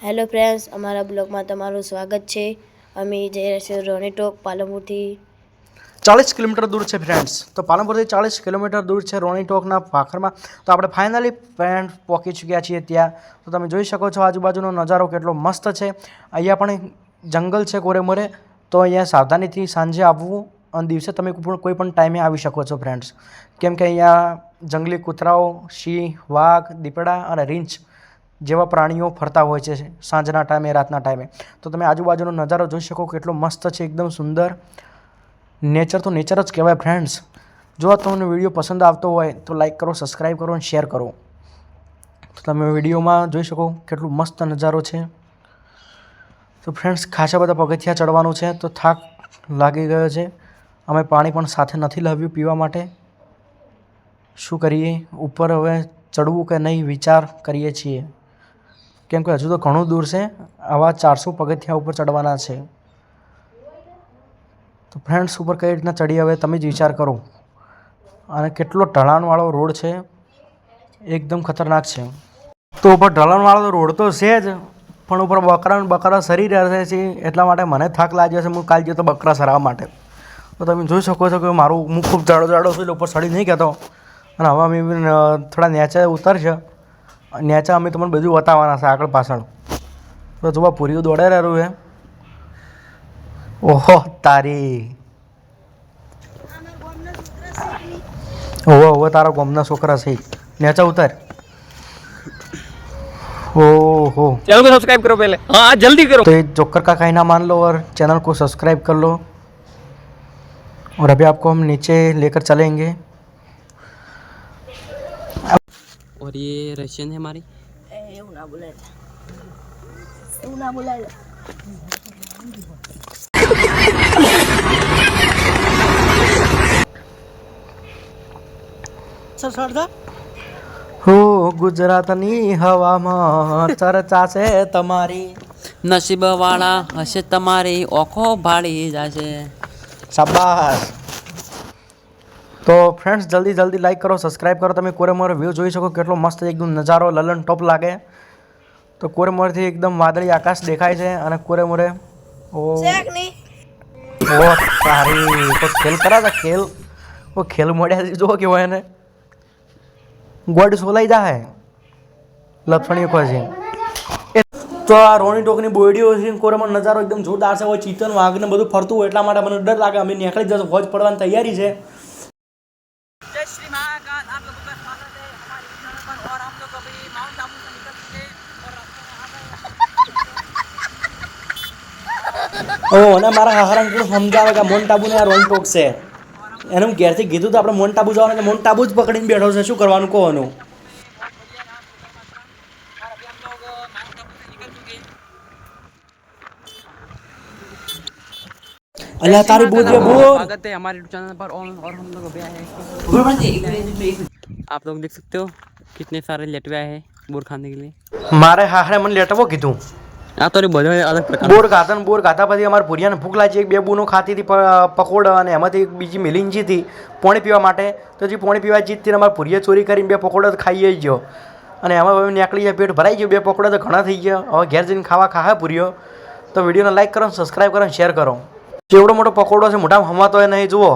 Hello friends, અમારા બ્લોગમાં તમારું સ્વાગત છે। અમે જઈ રહ્યા છીએ રોનીટોક પાલનપુરથી 40 કિલોમીટર દૂર છે ફ્રેન્ડ્સ। તો પાલનપુરથી 40 કિલોમીટર દૂર છે રોનીટોકના પાખરમાં। તો આપણે ફાઇનલી ફ્રેન્ડ પહોંચી ચૂક્યા છીએ ત્યાં। તો તમે જોઈ શકો છો આજુબાજુનો નજારો કેટલો મસ્ત છે। અહીંયા પણ જંગલ છે કોરેમોરે, તો અહીંયા સાવધાનીથી સાંજે આવવું અને દિવસે તમે કોઈ પણ ટાઈમે આવી શકો છો ફ્રેન્ડ્સ, કેમ કે અહીંયા જંગલી કૂતરાઓ, સિંહ, વાઘ, દીપડા અને રીંછ જેવા પ્રાણીઓ ફરતા હોય છે સાંજના ટાઈમે, રાતના ટાઈમે। તો તમે આજુબાજુનો નજારો જોઈ શકો કેટલો મસ્ત છે, એકદમ સુંદર। નેચર તો નેચર જ કહેવાય ફ્રેન્ડ્સ। જો તમને વિડીયો પસંદ આવતો હોય તો લાઈક કરો, સબસ્ક્રાઈબ કરો અને શેર કરો। તો તમે વિડીયોમાં જોઈ શકો કેટલું મસ્ત નજારો છે। તો ફ્રેન્ડ્સ ખાસા બધા પગથિયાં ચડવાનું છે, તો થાક લાગી ગયો છે। અમે પાણી પણ સાથે નથી લાવ્યું પીવા માટે। શું કરીએ, ઉપર હવે ચડવું કે નહીં વિચાર કરીએ છીએ, કેમ કે હજુ તો ઘણું દૂર છે। આવા 400 પગથિયાં ઉપર ચડવાના છે। તો ફ્રેન્ડ્સ ઉપર કઈ રીતના ચડીએ હવે તમે જ વિચાર કરો। અને કેટલો ઢલાણવાળો રોડ છે, એકદમ ખતરનાક છે। તો ઉપર ઢલાણવાળો રોડ તો છે જ, પણ ઉપર બકરા સરી રહ્યા છે, એટલા માટે મને થાક લાગ્યો છે। હું કાલ ગયો તો બકરા સરાવવા માટે। તો તમે જોઈ શકો છો કે હું ખૂબ જાડો છું એટલે ઉપર સડી નહીં કહેતો। અને હવે અમે થોડા નેચે ઉતરશે, નેચે અમે તમને બધું બતાવવાના છે આગળ પાછળ। તો જોવા પૂરીઓ દોડાઈ રહ્યું છે। ઓહો તારી, ઓહો તારા ગામના છોકરા છે, નેચે ઉતાર। ओहो चैनल को सब्सक्राइब करो पहले, हाँ जल्दी करो। तो ये जोकर का कहना मान लो और चैनल को सब्सक्राइब कर लो। और अभी आपको हम नीचे लेकर चलेंगे। और ये रशियन है हमारी। એવું ના બોલાય, એવું ના બોલાય। સરદાર हो गुजरातनी हवामां चर्चा છે તમારી। नसीब वाला हसे તમારી ઓખો ભાળી જાશે। શાબાશ। તો ફ્રેન્ડ્સ જલ્દી લાઈક કરો, સબસ્ક્રાઈબ કરો। તમે કોરેમોર વ્યૂ જોઈ શકો કેટલો મસ્ત એકદમ નજારો લલન ટોપ લાગે। તો કોરેમોરથી એકદમ વાદળી આકાશ દેખાય છે અને કોરેમોરે ઓ સારી તો ખેલ કરા હતા, ખેલ મોડ્યા જો કેવો એને ગોડ સોલાઈ જાય લપસણી ખોજી। તો આ રોનીટોકની બોયડીઓ છે, કોરેમોર નજારો એકદમ જોરદાર છે। ચિતન વાઘ ને બધું ફરતું હોય એટલા માટે મને ડર લાગે। અમે નીકળી જશું, ફોજ પડવાની તૈયારી છે। जय श्री महाकाल, आप लोगों का स्वागत है हमारे चैनल पर। और हम लोग अभी माउंट आबू से निकल चुके और रास्ते में ઓ અને મારા હાહરાને કોઈ સમજાવે કે માઉન્ટ આબુ ને આ રોનીટોક છે। એને હું ઘેરથી કીધું તો આપણે માઉન્ટ આબુ જવાનું, એટલે માઉન્ટ આબુ જ પકડીને બેઠો છે। શું કરવાનું કોવાનું? अल्लाह तारी बोल दिया बोल। स्वागत है हमारे चैनल पर। और हम लोग अभी आए हैं, आप लोग देख सकते हो कितने सारे लेटवे आए हैं बोर खाने के लिए। મારે હાહરે મને લેટવો કીધું। આ તો બધા અલગ પ્રકાર બોર ખાતા પછી અમારે ભૂરિયાને ભૂખ લાગી, એક બે બૂનો ખાતી હતી પકોડા, અને એમાંથી એક બીજી મિલિંજી હતી પાણી પીવા માટે। તો જે પાણી પીવા જીતતી અમારે ભૂરિયા ચોરી કરીને બે પકોડા ખાઈ ગયો, અને એમાં હવે નીકળી જાય, પેટ ભરાઈ ગયું। બે પકોડા તો ઘણા થઈ ગયા, હવે ઘેર જઈને ખાવા ભૂરિયો। તો વિડીયોને લાઈક કરો, સબસ્ક્રાઈબ કરો, શેર કરો। જેવડો મોટો પકોડો છે મોઢામાં હમાતો એ નહીં, જુઓ।